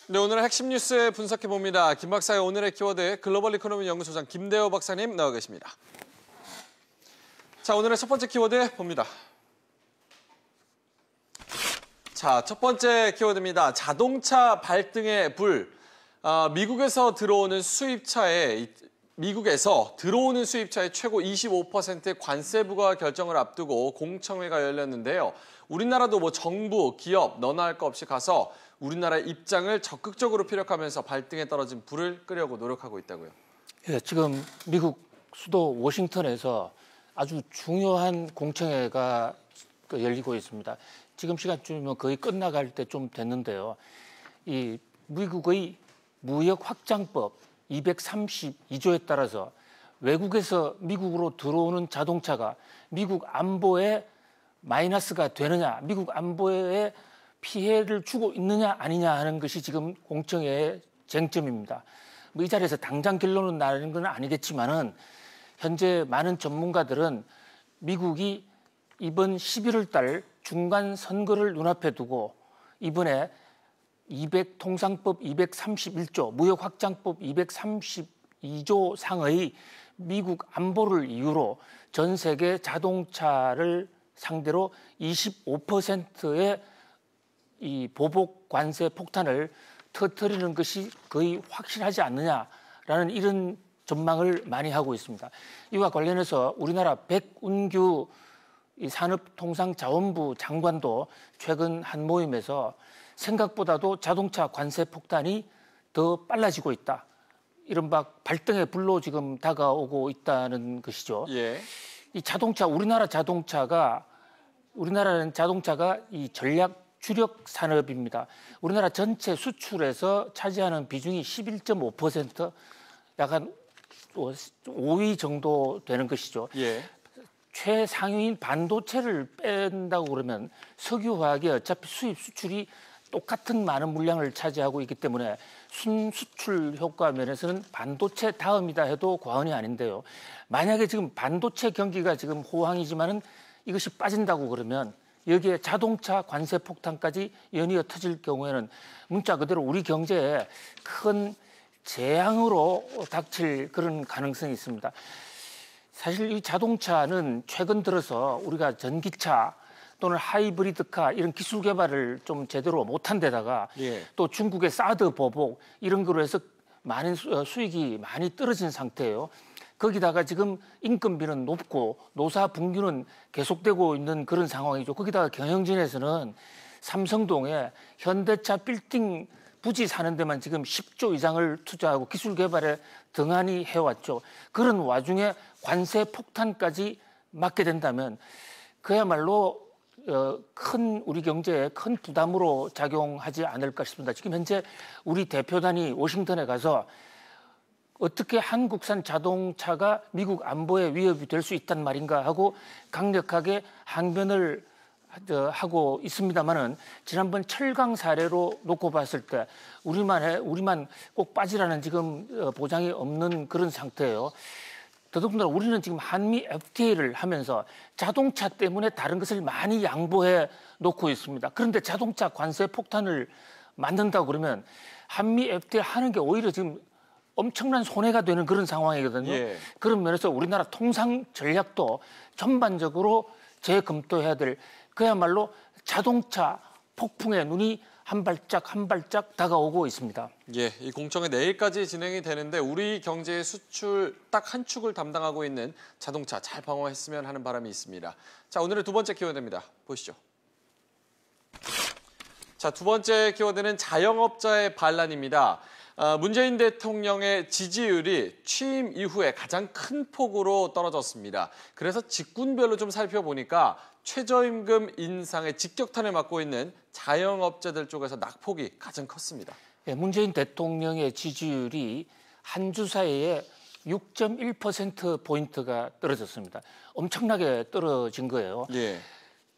네, 오늘의 핵심 뉴스 분석해봅니다. 김 박사의 오늘의 키워드 글로벌 이코노미 연구소장 김대호 박사님 나와 계십니다. 자, 오늘의 첫 번째 키워드 봅니다. 자, 첫 번째 키워드입니다. 자동차 발등의 불. 미국에서 들어오는 수입차의 최고 25% 관세 부과 결정을 앞두고 공청회가 열렸는데요. 우리나라도 정부, 기업 너나 할 거 없이 가서 우리나라의 입장을 적극적으로 피력하면서 발등에 떨어진 불을 끄려고 노력하고 있다고요. 예, 지금 미국 수도 워싱턴에서 아주 중요한 공청회가 열리고 있습니다. 지금 시간쯤이면 거의 끝나갈 때 좀 됐는데요. 이 미국의 무역 확장법 232조에 따라서 외국에서 미국으로 들어오는 자동차가 미국 안보에 마이너스가 되느냐, 미국 안보에 피해를 주고 있느냐 아니냐 하는 것이 지금 공청회의 쟁점입니다. 이 자리에서 당장 결론은 나는 건 아니겠지만은 현재 많은 전문가들은 미국이 이번 11월 달 중간 선거를 눈앞에 두고 이번에 통상법 231조, 무역확장법 232조 상의 미국 안보를 이유로 전 세계 자동차를 상대로 25%의 이 보복 관세 폭탄을 터뜨리는 것이 거의 확실하지 않느냐라는 이런 전망을 많이 하고 있습니다. 이와 관련해서 우리나라 백운규 산업통상자원부 장관도 최근 한 모임에서 생각보다도 자동차 관세 폭탄이 더 빨라지고 있다. 이른바 발등의 불로 지금 다가오고 있다는 것이죠. 예. 이 자동차, 우리나라는 자동차가 이 전략 주력 산업입니다. 우리나라 전체 수출에서 차지하는 비중이 11.5%, 약간 5위 정도 되는 것이죠. 예. 최상위인 반도체를 뺀다고 그러면 석유화학이 어차피 수입 수출이 똑같은 많은 물량을 차지하고 있기 때문에 순수출 효과 면에서는 반도체 다음이다 해도 과언이 아닌데요. 만약에 지금 반도체 경기가 지금 호황이지만은 이것이 빠진다고 그러면 여기에 자동차 관세 폭탄까지 연이어 터질 경우에는 문자 그대로 우리 경제에 큰 재앙으로 닥칠 그런 가능성이 있습니다. 사실 이 자동차는 최근 들어서 우리가 전기차 또는 하이브리드카 이런 기술 개발을 좀 제대로 못한 데다가 또 중국의 사드 보복 이런 거로 해서 많은 수익이 많이 떨어진 상태예요. 거기다가 지금 인건비는 높고 노사 분규는 계속되고 있는 그런 상황이죠. 거기다가 경영진에서는 삼성동에 현대차 빌딩 부지 사는 데만 지금 10조 이상을 투자하고 기술 개발에 등한히 해왔죠. 그런 와중에 관세 폭탄까지 맞게 된다면 그야말로 큰 우리 경제에 큰 부담으로 작용하지 않을까 싶습니다. 지금 현재 우리 대표단이 워싱턴에 가서 어떻게 한국산 자동차가 미국 안보에 위협이 될 수 있단 말인가 하고 강력하게 항변을 하고 있습니다만은 지난번 철강 사례로 놓고 봤을 때 우리만 꼭 빠지라는 지금 보장이 없는 그런 상태예요. 더더군다나 우리는 지금 한미 FTA를 하면서 자동차 때문에 다른 것을 많이 양보해 놓고 있습니다. 그런데 자동차 관세 폭탄을 만든다고 그러면 한미 FTA 하는 게 오히려 지금 엄청난 손해가 되는 그런 상황이거든요. 그런 면에서 우리나라 통상 전략도 전반적으로 재검토해야 될 그야말로 자동차 폭풍의 눈이 한 발짝 다가오고 있습니다. 예, 이 공청회 내일까지 진행이 되는데 우리 경제의 수출 딱 한 축을 담당하고 있는 자동차 잘 방어했으면 하는 바람이 있습니다. 자, 오늘의 두 번째 키워드입니다. 보시죠. 자, 두 번째 키워드는 자영업자의 반란입니다. 문재인 대통령의 지지율이 취임 이후에 가장 큰 폭으로 떨어졌습니다. 그래서 직군별로 좀 살펴보니까 최저임금 인상에 직격탄을 맞고 있는 자영업자들 쪽에서 낙폭이 가장 컸습니다. 네, 문재인 대통령의 지지율이 한 주 사이에 6.1%포인트가 떨어졌습니다. 엄청나게 떨어진 거예요.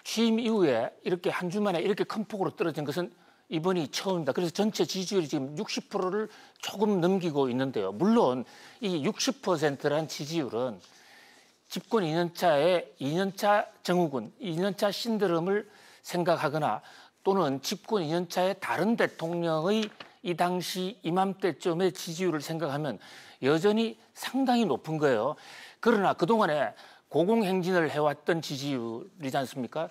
취임 이후에 이렇게 한 주 만에 이렇게 큰 폭으로 떨어진 것은 이번이 처음입니다. 그래서 전체 지지율이 지금 60%를 조금 넘기고 있는데요. 물론 이 60%란 지지율은 집권 2년차의 2년차 증후군, 2년차 신드롬을 생각하거나 또는 집권 2년차의 다른 대통령의 이 당시 이맘때쯤의 지지율을 생각하면 여전히 상당히 높은 거예요. 그러나 그동안에 고공행진을 해왔던 지지율이지 않습니까?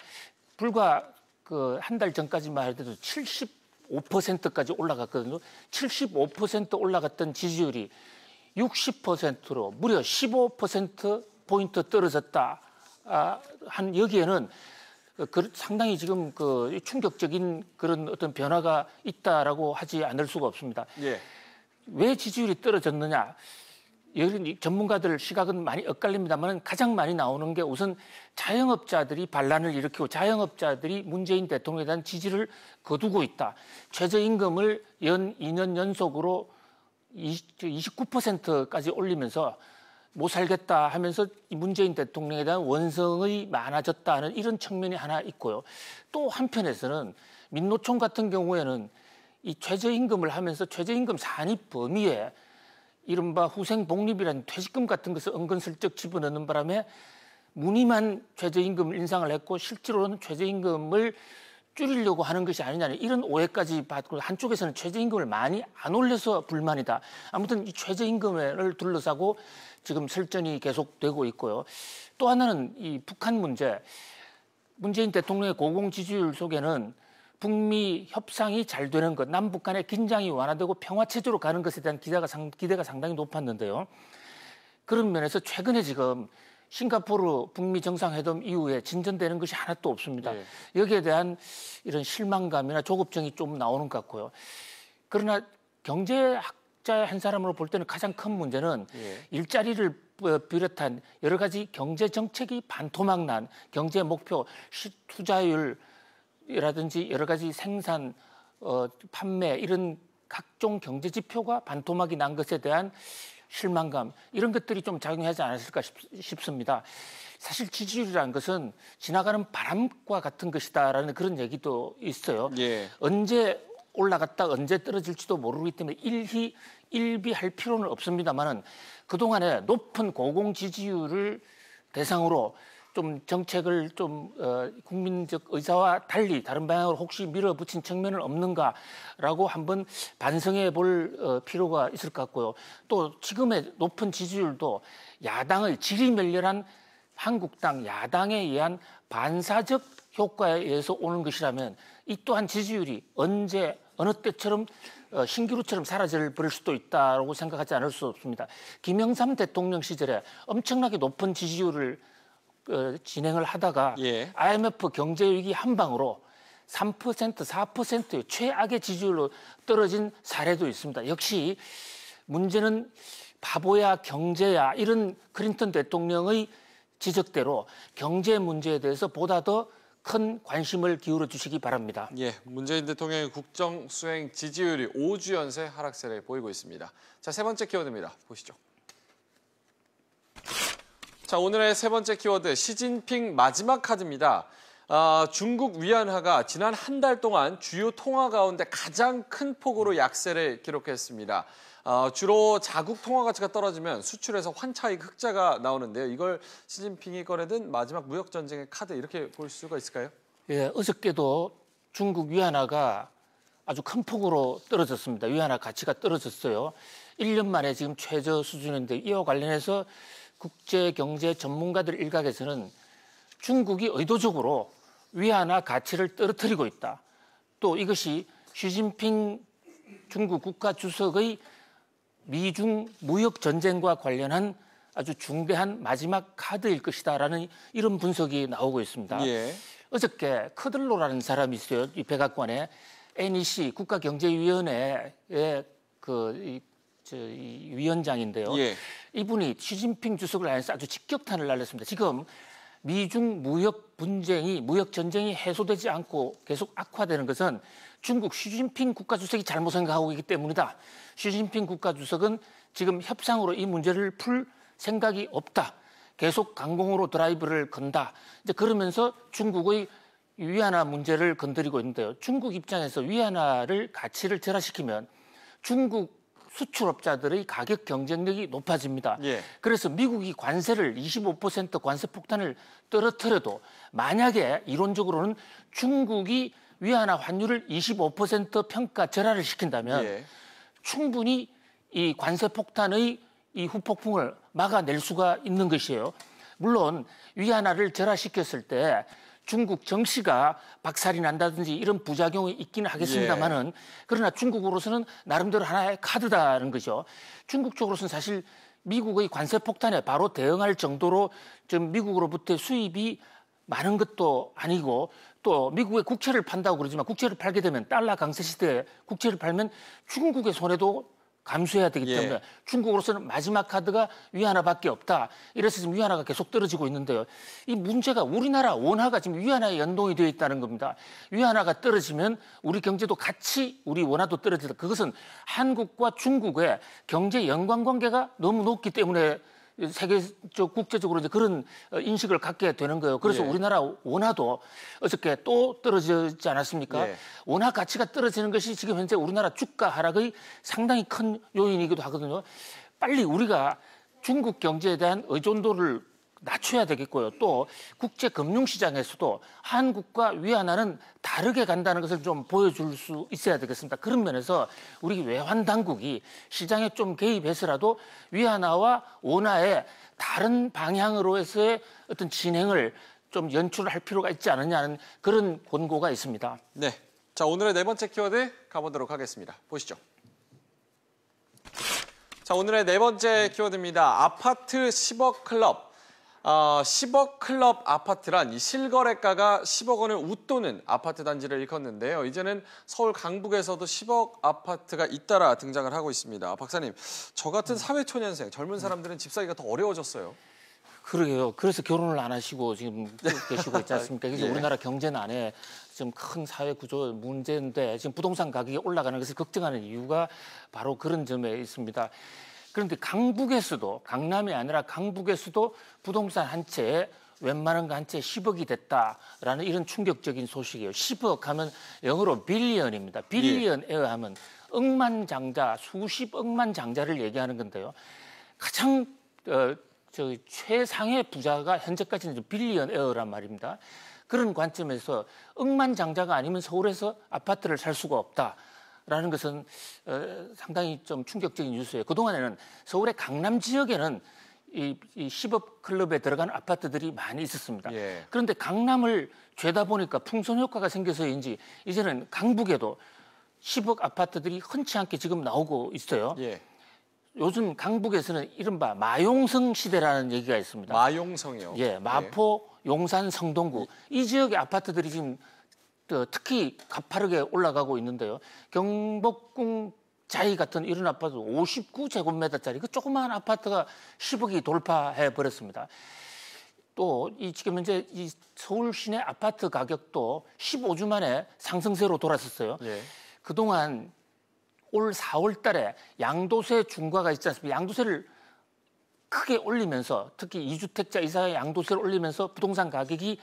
불과 그 한 달 전까지만 해도 75%까지 올라갔거든요. 75% 올라갔던 지지율이 60%로 무려 15%포인트 떨어졌다. 한 여기에는 상당히 지금 그 충격적인 그런 어떤 변화가 있다라고 하지 않을 수가 없습니다. 예. 왜 지지율이 떨어졌느냐? 여기 전문가들 시각은 많이 엇갈립니다만 가장 많이 나오는 게 우선 자영업자들이 반란을 일으키고 자영업자들이 문재인 대통령에 대한 지지를 거두고 있다. 최저임금을 연 2년 연속으로 29%까지 올리면서 못 살겠다 하면서 문재인 대통령에 대한 원성이 많아졌다는 이런 측면이 하나 있고요. 또 한편에서는 민노총 같은 경우에는 이 최저임금을 하면서 최저임금 산입 범위에 이른바 후생복립이라는 퇴직금 같은 것을 은근슬쩍 집어넣는 바람에 무늬만 최저임금 인상을 했고 실제로는 최저임금을 줄이려고 하는 것이 아니냐는 이런 오해까지 받고 한쪽에서는 최저임금을 많이 안 올려서 불만이다. 아무튼 이 최저임금을 둘러싸고 지금 설전이 계속되고 있고요. 또 하나는 이 북한 문제. 문재인 대통령의 고공 지지율 속에는 북미 협상이 잘 되는 것, 남북 간의 긴장이 완화되고 평화체제로 가는 것에 대한 기대가 상당히 높았는데요. 그런 면에서 최근에 지금 싱가포르 북미 정상회담 이후에 진전되는 것이 하나도 없습니다. 네. 여기에 대한 이런 실망감이나 조급증이 좀 나오는 것 같고요. 그러나 경제학자 한 사람으로 볼 때는 가장 큰 문제는 일자리를 비롯한 여러 가지 경제 정책이 반토막난 경제 목표, 투자율이라든지 여러 가지 생산, 판매 이런 각종 경제 지표가 반토막이 난 것에 대한 실망감 이런 것들이 좀 작용하지 않았을까 싶습니다. 사실 지지율이라는 것은 지나가는 바람과 같은 것이다라는 그런 얘기도 있어요. 예. 언제 올라갔다 언제 떨어질지도 모르기 때문에 일비할 필요는 없습니다만은 그동안에 높은 고공 지지율을 대상으로 좀 정책을 좀 국민적 의사와 달리 다른 방향으로 혹시 밀어붙인 측면은 없는가라고 한번 반성해 볼 필요가 있을 것 같고요. 또 지금의 높은 지지율도 야당의 지리멸렬한 한국당 야당에 의한 반사적 효과에 의해서 오는 것이라면 이 또한 지지율이 언제 어느 때처럼 신기루처럼 사라져 버릴 수도 있다고 생각하지 않을 수 없습니다. 김영삼 대통령 시절에 엄청나게 높은 지지율을 진행을 하다가 IMF 경제위기 한 방으로 3%, 4%의 최악의 지지율로 떨어진 사례도 있습니다. 역시 문제는 바보야 경제야 이런 클린턴 대통령의 지적대로 경제 문제에 대해서 보다 더 큰 관심을 기울여 주시기 바랍니다. 예, 문재인 대통령의 국정 수행 지지율이 5주 연쇄 하락세를 보이고 있습니다. 자, 세 번째 키워드입니다. 보시죠. 자, 오늘의 세 번째 키워드 시진핑 마지막 카드입니다. 중국 위안화가 지난 한 달 동안 주요 통화 가운데 가장 큰 폭으로 약세를 기록했습니다. 주로 자국 통화 가치가 떨어지면 수출에서 환차익 흑자가 나오는데요. 이걸 시진핑이 꺼내든 마지막 무역 전쟁의 카드 이렇게 볼 수가 있을까요? 예, 어저께도 중국 위안화가 아주 큰 폭으로 떨어졌습니다. 위안화 가치가 떨어졌어요. 1년 만에 지금 최저 수준인데 이와 관련해서 국제경제 전문가들 일각에서는 중국이 의도적으로 위안화 가치를 떨어뜨리고 있다. 또 이것이 시진핑 중국 국가주석의 미중 무역 전쟁과 관련한 아주 중대한 마지막 카드일 것이다라는 이런 분석이 나오고 있습니다. 예. 어저께 커들로라는 사람이 있어요. 이 백악관에 NEC 국가경제위원회의 이 위원장인데요. 예. 이분이 시진핑 주석을 향해서 아주 직격탄을 날렸습니다. 지금 미중 무역 분쟁이 무역 전쟁이 해소되지 않고 계속 악화되는 것은 중국 시진핑 국가주석이 잘못 생각하고 있기 때문이다. 시진핑 국가주석은 지금 협상으로 이 문제를 풀 생각이 없다. 계속 강공으로 드라이브를 건다. 이제 그러면서 중국의 위안화 문제를 건드리고 있는데요. 중국 입장에서 위안화를 가치를 절하시키면 중국 수출업자들의 가격 경쟁력이 높아집니다. 예. 그래서 미국이 관세를 25% 관세 폭탄을 떨어뜨려도 만약에 이론적으로는 중국이 위안화 환율을 25% 평가 절하를 시킨다면 예. 충분히 이 관세 폭탄의 이 후폭풍을 막아낼 수가 있는 것이에요. 물론 위안화를 절하시켰을 때 중국 정시가 박살이 난다든지 이런 부작용이 있기는 하겠습니다만은 그러나 중국으로서는 나름대로 하나의 카드다는 거죠. 중국 쪽으로서는 사실 미국의 관세 폭탄에 바로 대응할 정도로 좀 미국으로부터 수입이 많은 것도 아니고 또 미국의 국채를 판다고 그러지만 국채를 팔게 되면 달러 강세 시대에 국채를 팔면 중국의 손해도 감수해야 되기 때문에 중국으로서는 마지막 카드가 위안화밖에 없다. 이래서 지금 위안화가 계속 떨어지고 있는데요. 이 문제가 우리나라 원화가 지금 위안화에 연동이 되어 있다는 겁니다. 위안화가 떨어지면 우리 경제도 같이 우리 원화도 떨어진다. 그것은 한국과 중국의 경제 연관관계가 너무 높기 때문에 세계적 국제적으로 이제 그런 인식을 갖게 되는 거예요. 그래서 우리나라 원화도 어저께 또 떨어지지 않았습니까? 원화 가치가 떨어지는 것이 지금 현재 우리나라 주가 하락의 상당히 큰 요인이기도 하거든요. 빨리 우리가 중국 경제에 대한 의존도를 낮춰야 되겠고요. 또 국제 금융시장에서도 한국과 위안화는 다르게 간다는 것을 좀 보여줄 수 있어야 되겠습니다. 그런 면에서 우리 외환 당국이 시장에 좀 개입해서라도 위안화와 원화의 다른 방향으로 해서의 어떤 진행을 좀 연출할 필요가 있지 않느냐는 그런 권고가 있습니다. 네, 자 오늘의 네 번째 키워드 가보도록 하겠습니다. 보시죠. 자 오늘의 네 번째 키워드입니다. 아파트 10억 클럽. 10억 클럽 아파트란 이 실거래가가 10억 원을 웃도는 아파트 단지를 일컫는데요. 이제는 서울 강북에서도 10억 아파트가 잇따라 등장을 하고 있습니다. 박사님, 저 같은 사회초년생, 젊은 사람들은 집 사기가 더 어려워졌어요. 그러게요. 그래서 결혼을 안 하시고 지금 계시고 있지 않습니까? 그래서 우리나라 경제난에 지금 큰 사회 구조 문제인데 지금 부동산 가격이 올라가는 것을 걱정하는 이유가 바로 그런 점에 있습니다. 그런데 강북에서도 강남이 아니라 강북에서도 부동산 한 채에 웬만한 거 한 채에 10억이 됐다라는 이런 충격적인 소식이에요. 10억 하면 영어로 빌리언입니다. 빌리언 에어 하면 억만장자, 수십억만 장자를 얘기하는 건데요. 가장 최상의 부자가 현재까지는 빌리언 에어란 말입니다. 그런 관점에서 억만장자가 아니면 서울에서 아파트를 살 수가 없다. 라는 것은 상당히 좀 충격적인 뉴스예요. 그동안에는 서울의 강남 지역에는 이 10억 클럽에 들어간 아파트들이 많이 있었습니다. 그런데 강남을 죄다 보니까 풍선 효과가 생겨서인지 이제는 강북에도 10억 아파트들이 흔치 않게 지금 나오고 있어요. 요즘 강북에서는 이른바 마용성 시대라는 얘기가 있습니다. 마용성이요? 마포, 용산, 성동구 이 지역의 아파트들이 지금 특히 가파르게 올라가고 있는데요. 경복궁 자이 같은 이런 아파트 59제곱미터짜리 그 조그마한 아파트가 10억이 돌파해 버렸습니다. 또 지금 현재 이 서울 시내 아파트 가격도 15주 만에 상승세로 돌아섰어요. 그동안 올 4월 달에 양도세 중과가 있지 않습니까? 양도세를 크게 올리면서 특히 2주택자 이상의 양도세를 올리면서 부동산 가격이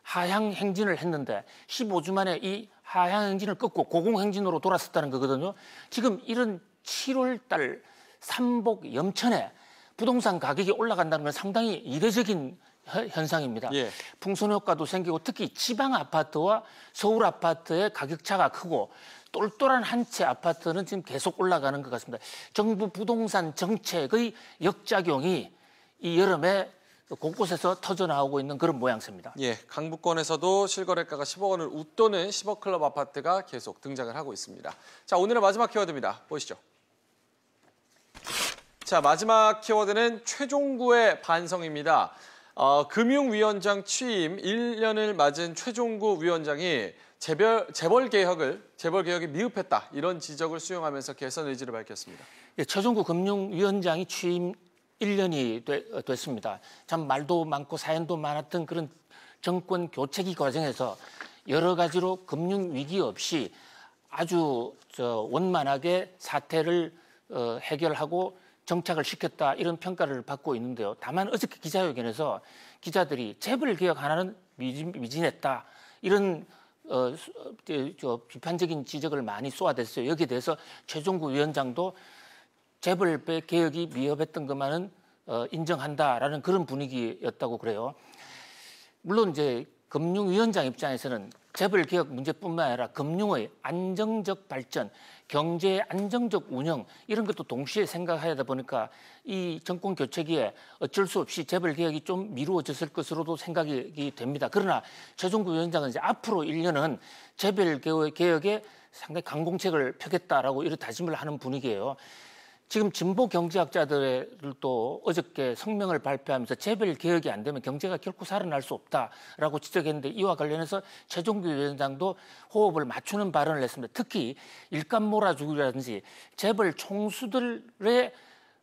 하향 행진을 했는데 15주 만에 이 하향 행진을 끊고 고공 행진으로 돌아섰다는 거거든요. 지금 이런 7월 달 삼복 염천에 부동산 가격이 올라간다는 건 상당히 이례적인 현상입니다. 풍선 효과도 생기고 특히 지방 아파트와 서울 아파트의 가격 차가 크고 똘똘한 한 채 아파트는 지금 계속 올라가는 것 같습니다. 정부 부동산 정책의 역작용이 이 여름에 곳곳에서 터져나오고 있는 그런 모양새입니다. 강북권에서도 실거래가가 10억 원을 웃도는 10억 클럽 아파트가 계속 등장을 하고 있습니다. 자, 오늘의 마지막 키워드입니다. 보시죠. 자, 마지막 키워드는 최종구의 반성입니다. 금융위원장 취임 1년을 맞은 최종구 위원장이 재벌 개혁이 미흡했다 이런 지적을 수용하면서 개선 의지를 밝혔습니다. 최종구 금융위원장이 취임 1년이 됐습니다. 참 말도 많고 사연도 많았던 그런 정권 교체기 과정에서 여러 가지로 금융 위기 없이 아주 원만하게 사태를 해결하고 정착을 시켰다 이런 평가를 받고 있는데요. 다만 어저께 기자회견에서 기자들이 재벌 개혁 하나는 미진했다 이런 비판적인 지적을 많이 쏟아댔어요. 여기에 대해서 최종구 위원장도 재벌 개혁이 미흡했던 것만은 인정한다라는 그런 분위기였다고 그래요. 물론 이제 금융위원장 입장에서는 재벌 개혁 문제뿐만 아니라 금융의 안정적 발전, 경제의 안정적 운영 이런 것도 동시에 생각하다 보니까 이 정권 교체기에 어쩔 수 없이 재벌 개혁이 좀 미루어졌을 것으로도 생각이 됩니다. 그러나 최종구 위원장은 이제 앞으로 1년은 재벌 개혁에 상당히 강공책을 펴겠다라고 이런 다짐을 하는 분위기예요. 지금 진보 경제학자들도 어저께 성명을 발표하면서 재벌 개혁이 안 되면 경제가 결코 살아날 수 없다라고 지적했는데 이와 관련해서 최종규 위원장도 호흡을 맞추는 발언을 했습니다. 특히 일감 몰아주기라든지 재벌 총수들의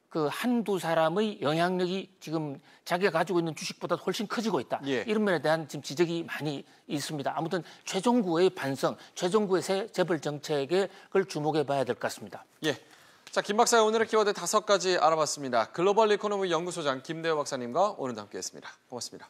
그 한두 사람의 영향력이 지금 자기가 가지고 있는 주식보다 훨씬 커지고 있다. 예. 이런 면에 대한 지금 지적이 많이 있습니다. 아무튼 최종구의 반성, 최종구의 새 재벌 정책을 주목해 봐야 될 것 같습니다. 예. 자, 김 박사의 오늘의 키워드 5가지 알아봤습니다. 글로벌 이코노미 연구소장 김대호 박사님과 오늘도 함께했습니다. 고맙습니다.